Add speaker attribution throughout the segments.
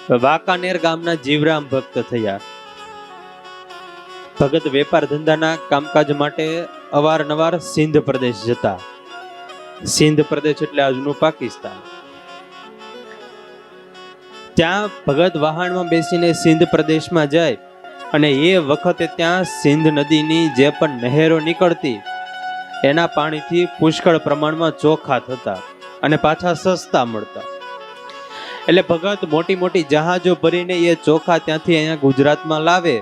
Speaker 1: વાંકાનેર ગામના જીવરામ ભક્ત થયા. ભગત વેપાર ધંધાના કામકાજ માટે અવારનવાર સિંધ પ્રદેશ જતા. સિંધ પ્રદેશ એટલે આજનું પાકિસ્તાન. ત્યાં ભગત વહાણમાં બેસીને સિંધ પ્રદેશમાં જાય અને એ વખતે ત્યાં સિંધ નદીની જે પણ નહેરો નીકળતી એના પાણીથી પુષ્કળ પ્રમાણમાં ચોખા થતા અને પાછા સસ્તા મળતા. એટલે ભગત મોટી મોટી જહાજો ભરીને એ ચોખા ત્યાંથી અહીંયા ગુજરાતમાં લાવે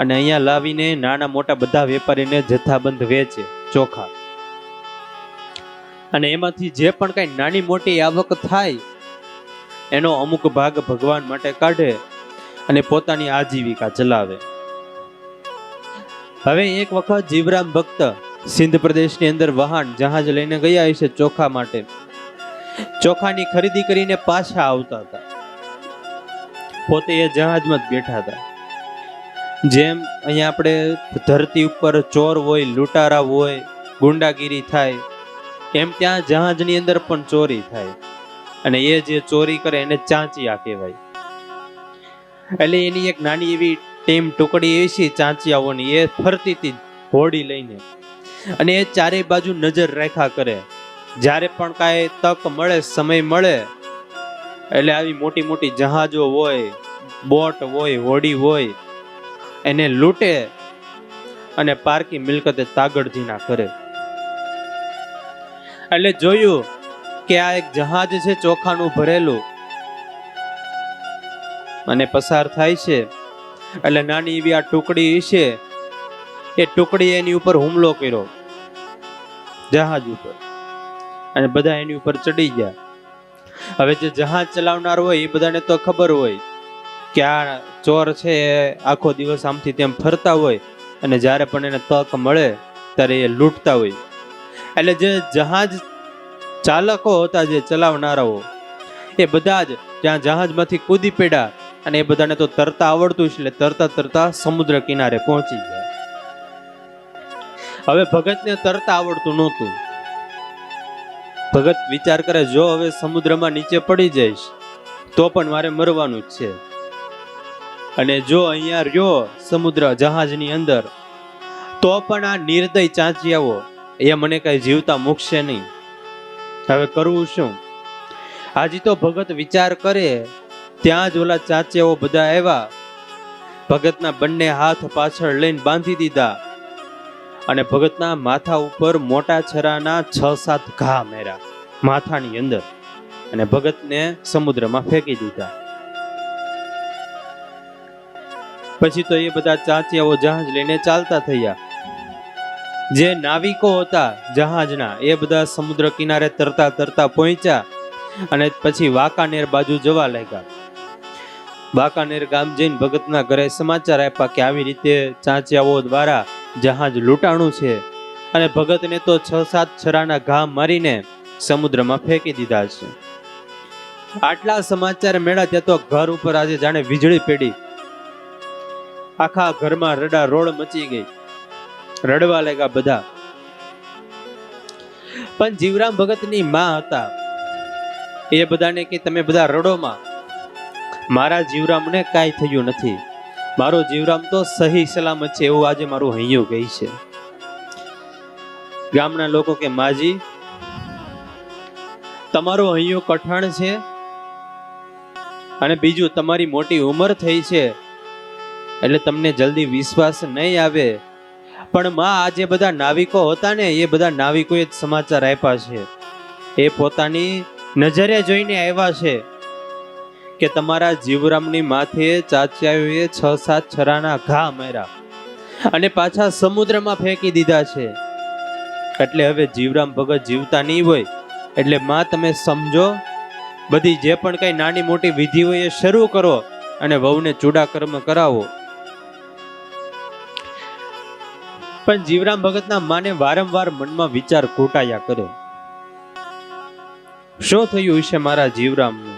Speaker 1: અને અહીંયા લાવીને નાના મોટા બધા વેપારીને જથ્થાબંધ વેચે ચોખા. અને એમાંથી જે પણ કઈ નાની મોટી આવક થાય એનો અમુક ભાગ ભગવાન માટે કાઢે અને પોતાની આજીવિકા ચલાવે. હવે એક વખત જીવરામ ભક્ત સિંધ પ્રદેશની અંદર વહાણ જહાજ લઈને ગયા હશે ચોખા માટે. ચોખાની ખરીદી કરીને પાછા આવતા હતા. પોતે એ જહાજમાં જ બેઠા હતા. જેમ અહીંયા આપણે ધરતી ઉપર ચોર હોય, લૂંટારા હોય, ગુંડાગીરી થાય, એમ ત્યાં જહાજની અંદર પણ ચોરી થાય. અને એ જે ચોરી કરે એને ચાંચિયા કહેવાય. એટલે એની એક નાની એવી ટીમ ટુકડી એવી છે ચાંચિયાઓની, એ ફરતી હતી હોડી લઈને અને એ ચારે બાજુ નજર રાખ્યા કરે. જ્યારે પણ કાંઈ તક મળે, સમય મળે એટલે આવી મોટી મોટી જહાજો હોય, બોટ હોય, હોડી હોય એને લૂંટે અને પારકી મિલકતે તાગડધીના કરે. એટલે જોયું કે આ એક જહાજ છે ચોખાનું ભરેલું અને પસાર થાય છે. એટલે નાની એવી આ ટુકડી છે, એ ટુકડી એની ઉપર હુમલો કર્યો જહાજ ઉપર અને બધા એની ઉપર ચડી ગયા. હવે જે જહાજ ચલાવનાર હોય એ બધાને તો ખબર હોય કે આ ચોર છે આખો દિવસ આમથી તેમ ફરતા હોય અને જ્યારે પણ એને તક મળે ત્યારે એ લૂંટતા હોય. એટલે જે જહાજ ચાલકો હતા, જે ચલાવનારાઓ, એ બધા જ ત્યાં જહાજમાંથી કૂદી પડ્યા અને એ બધાને તો તરતા આવડતું એટલે તરતા તરતા સમુદ્ર કિનારે પહોંચી ગયા. હવે ભગતને તરતા આવડતું નહોતું. ભગત વિચાર કરે, જો હવે સમુદ્રમાં નીચે પડી જઈશ તો પણ મારે મરવાનું જ છે, અને જો અહીંયા રહ્યો સમુદ્ર જહાજની અંદર તો પણ આ નિર્દય ચાંચિયાઓ એ મને કઈ જીવતા મૂકશે નહીં. હવે કરવું શું? હાજી તો ભગત વિચાર કરે ત્યાં જ ઓલા ચાંચિયાઓ બધા આવ્યા. ભગતના બંને હાથ પાછળ લઈને બાંધી દીધા અને ભગતના માથા ઉપર મોટા છરાના 6-7 ઘા માર્યા માથાની અંદર અને ભગતને સમુદ્રમાં ફેંકી દીધા. પછી તો એ બધા ચાંચિયાઓ જહાજ લઈને ચાલતા થયા. જે નાવિકો હતા જહાજના એ બધા સમુદ્ર કિનારે તરતા તરતા પહોંચ્યા અને પછી વાંકાનેર બાજુ જવા લાગ્યા. વાંકાનેર ગામ જઈને ભગતના ઘરે સમાચાર આપ્યા કે આવી રીતે ચાંચિયાઓ દ્વારા જહાજ લૂંટાણું છે અને ભગતને તો 6-7 છરાના ઘા મારીને સમુદ્રમાં ફેંકી દીધા છે. આટલા સમાચાર મળ્યા ત્યાં તો ઘર ઉપર આજે જાણે વીજળી પડી. આખા ઘરમાં રડા રોડ મચી ગઈ, રડવા લાગ્યા બધા. પણ જીવરામ ભગતની માં હતા, એ બધાને કે તમે બધા રડોમાં, મારા જીવરામને કાંઈ થયું નથી, મારો જીવરામ તો સહી સલામત છે એવું આજે મારું હૈયું કહે છે. ગામના લોકો કે માજી તમારો હૈયું કઠણ છે અને બીજું તમારી મોટી ઉંમર થઈ છે એટલે તમને જલ્દી વિશ્વાસ નહીં આવે. પણ માં આ જે બધા નાવિકો હતા ને એ બધા નાવિકોએ જ સમાચાર આપ્યા છે, એ પોતાની નજરે જોઈને આવ્યા છે કે તમારા જીવરામની માથે ચાંચિયાઓએ 6-7 છરાના ઘા માર્યા અને પાછા સમુદ્રમાં ફેંકી દીધા છે. એટલે હવે જીવરામ ભગત જીવતા નહીં હોય એટલે માં તમે સમજો, બધી જે પણ કઈ નાની મોટી વિધિ હોય એ શરૂ કરો અને વહુને ચૂડા કર્મ કરાવો. પણ જીવરામ ભગતના માને વારંવાર મનમાં વિચાર ઘૂંટાયા કરે, શું થયું હશે મારા જીવરામનું?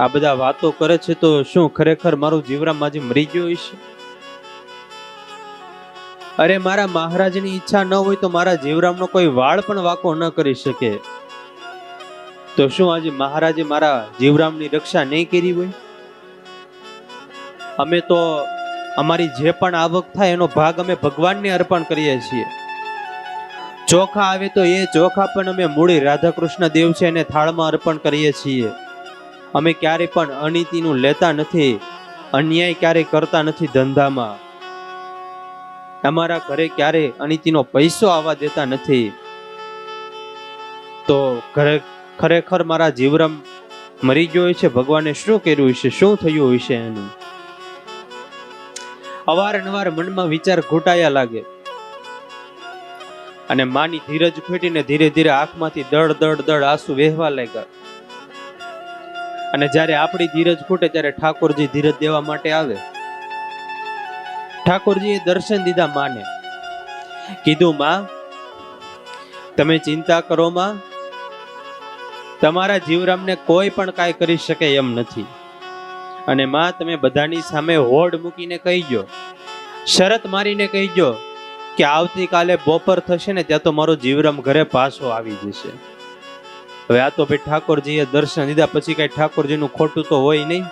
Speaker 1: આ બધા વાતો કરે છે તો શું ખરેખર મારું જીવરામ આજે મરી ગયો હશે? અરે મારા મહારાજની ઈચ્છા ન હોય તો મારા જીવરામનો કોઈ વાળ પણ વાંકો ન કરી શકે. તો શું આજે મહારાજે મારા જીવરામની રક્ષા નહીં કરી હોય? અમે તો અમારી જે પણ આવક થાય એનો ભાગ અમે ભગવાનને અર્પણ કરીએ છીએ. ચોખા આવે તો એ ચોખા પણ અમે મૂળી રાધાકૃષ્ણ દેવ છે એને થાળમાં અર્પણ કરીએ છીએ. અમે ક્યારે પણ અનીતિનું લેતા નથી, અન્યાય ક્યારેય કરતા નથી ધંધામાં. અમારા ઘરે ક્યારે અનીતિનો પૈસો આવવા દેતા નથી. તો ખરેખર મારા જીવરામ મરી ગયો છે, ભગવાને શું કર્યું છે, શું થયું હશે એનું? અવારનવાર મનમાં વિચાર ઘૂંટાયા લાગે અને માની ધીરજ ખૂટીને ધીરે ધીરે આંખમાંથી દળ દળ દળ આંસુ વહેવા લાગ્યા. અને જ્યારે આપણી ધીરજ ખૂટે ત્યારે ઠાકોરજી ધીરજ દેવા માટે આવે. ઠાકોરજીએ દર્શન દીધા માને. કીધું, માં તમે ચિંતા કરો માં, તમારા જીવરામને કોઈ પણ કાંઈ કરી શકે એમ નથી. અને માં તમે બધાની સામે હોડ મૂકીને કહીજો, શરત મારીને કહીજો કે આવતીકાલે બપોર થશે ને ત્યાં તો મારો જીવરામ ઘરે પાછો આવી જશે. હવે આ તો ભાઈ ઠાકોરજીએ દર્શન દીધા પછી કઈ ઠાકોરજીનું ખોટું તો હોય નહીં.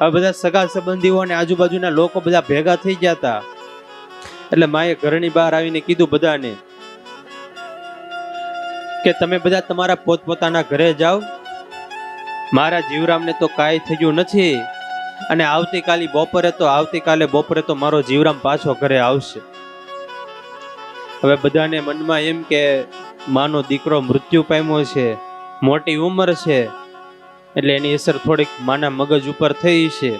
Speaker 1: આ બધા સગા સંબંધીઓ અને આજુબાજુના લોકો બધા ભેગા થઈ ગયા હતા. એટલે માએ ઘરની બહાર આવીને કીધું બધાને કે તમે બધા તમારા પોતપોતાના ઘરે જાઓ, મારા જીવરામને તો કાંઈ થયું નથી અને આવતીકાલે બપોરે તો મારો જીવરામ પાછો ઘરે આવશે. હવે બધાને મનમાં એમ કે માનો દીકરો મૃત્યુ પામ્યો છે, મોટી ઉંમર છે, એટલે એની અસર થોડીક માના મગજ ઉપર થઈ છે.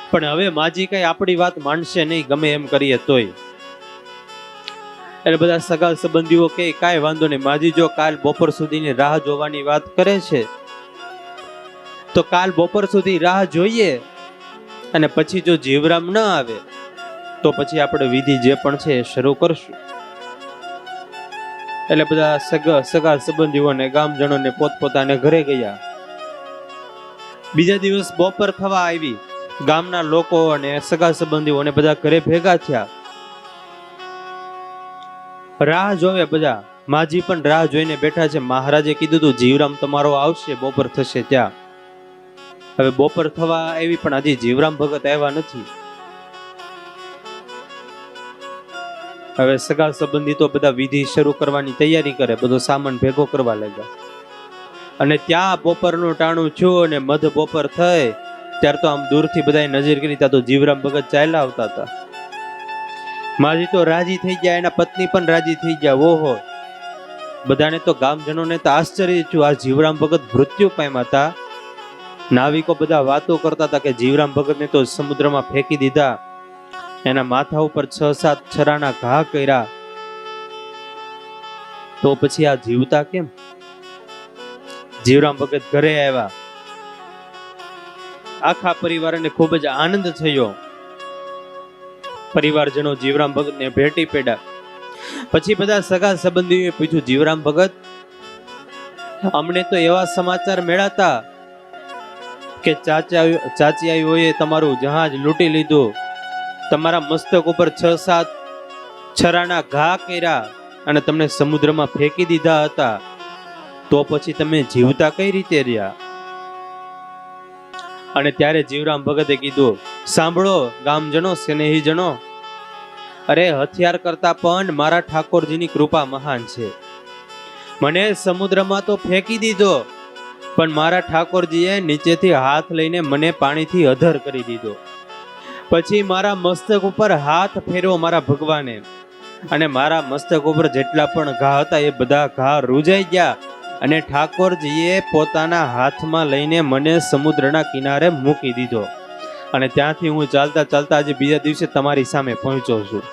Speaker 1: પણ હવે માજી કઈ આપણી વાત માનશે નહીં, ગમે એમ કરીએ તોય. એટલે બધા સગા સંબંધીઓ કે કાંઈ વાંધો નહીં, માજી જો કાલ બપોર સુધીની રાહ જોવાની વાત કરે છે તો કાલ બપોર સુધી રાહ જોઈએ અને પછી જો જીવરામ ન આવે તો પછી આપણે વિધિ જે પણ છે એ શરૂ કરશું. એટલે બધા સગા સંબંધીઓને ગામજનોને પોતપોતાને ઘરે ગયા. બીજા દિવસ બપોર થવા આવી, ગામના લોકો અને સગા સંબંધીઓને બધા ઘરે ભેગા થયા. રાહ જોવે બધા, માજી પણ રાહ જોઈને બેઠા છે. મહારાજે કીધું હતું જીવરામ તમારો આવશે બપોર થશે ત્યાં. હવે બપોર થવા આવી પણ હજી જીવરામ ભગત આવ્યા નથી. હવે સગા સંબંધી તો બધા વિધિ શરૂ કરવાની તૈયારી કરે, બધો સામાન ભેગો કરવા લાગ્યા. અને ત્યાં બપોરનું ટાણું થયું અને મધ બપોર થઈ ત્યારે તો આમ દૂરથી બધા નજર કરી, ત્યાં તો જીવરામ ભગત ચાલ્યા આવતા હતા. માજી તો રાજી થઈ ગયા, એના પત્ની પણ રાજી થઈ ગયા. ઓહો, બધાને તો ગામજનોને તો આશ્ચર્ય થયું, આ જીવરામ ભગત મૃત્યુ પામ્યા હતા. નાવિકો બધા વાતો કરતા હતા કે જીવરામ ભગતને તો સમુદ્રમાં ફેંકી દીધા, એના માથા ઉપર 6-7 છરાના ઘા કર્યા, તો પછી આ જીવતા કેમ? જીવરામ ભગત ઘરે આવ્યા. આખા પરિવારને ખૂબ જ આનંદ થયો. પરિવારજનો જીવરામ ભગતને ભેટી પડ્યા. પછી બધા સગા સંબંધીઓએ પૂછ્યું, જીવરામ ભગત, અમને તો એવા સમાચાર મળ્યા કે ચાચીઓએ તમારું જહાજ લૂંટી લીધું, તમારા મસ્તક ઉપર 6-7 છરાના ઘા કર્યા અને તમને સમુદ્રમાં ફેંકી દીધા હતા, તો પછી તમે જીવતા કઈ રીતે રહ્યા? અને ત્યારે જીવરામ ભગતે કીધું, સાંભળો ગામજનો, સ્નેહીજનો, અરે હથિયાર કરતા પણ મારા ઠાકોરજીની કૃપા મહાન છે. મને સમુદ્રમાં તો ફેંકી દીધો, પણ મારા ઠાકોરજીએ નીચેથી હાથ લઈને મને પાણીથી અધર કરી દીધો. પછી મારા મસ્તક ઉપર હાથ ફેરવો મારા ભગવાને, અને મારા મસ્તક ઉપર જેટલા પણ ઘા હતા એ બધા ઘા રૂજાઈ ગયા, અને ઠાકોરજીએ પોતાના હાથમાં લઈને મને સમુદ્રના કિનારે મૂકી દીધો. અને ત્યાંથી હું ચાલતા ચાલતા આજે બીજા દિવસે તમારી સામે પહોંચ્યો છું.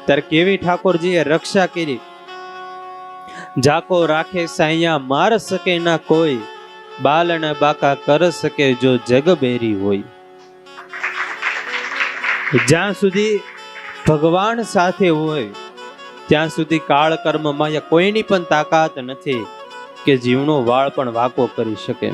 Speaker 1: ત્યારે કેવી ઠાકોરજીએ રક્ષા કરી. જાકો રાખે સાયા માર શકે ના કોઈ, બાલન બાકા કર શકે જો જગ બેરી હોય. જ્યાં સુધી ભગવાન સાથે હોય ત્યાં સુધી કાળ કર્મ માયા કોઈની પણ તાકાત નથી કે જીવનો વાળ પણ વાંકો કરી શકે.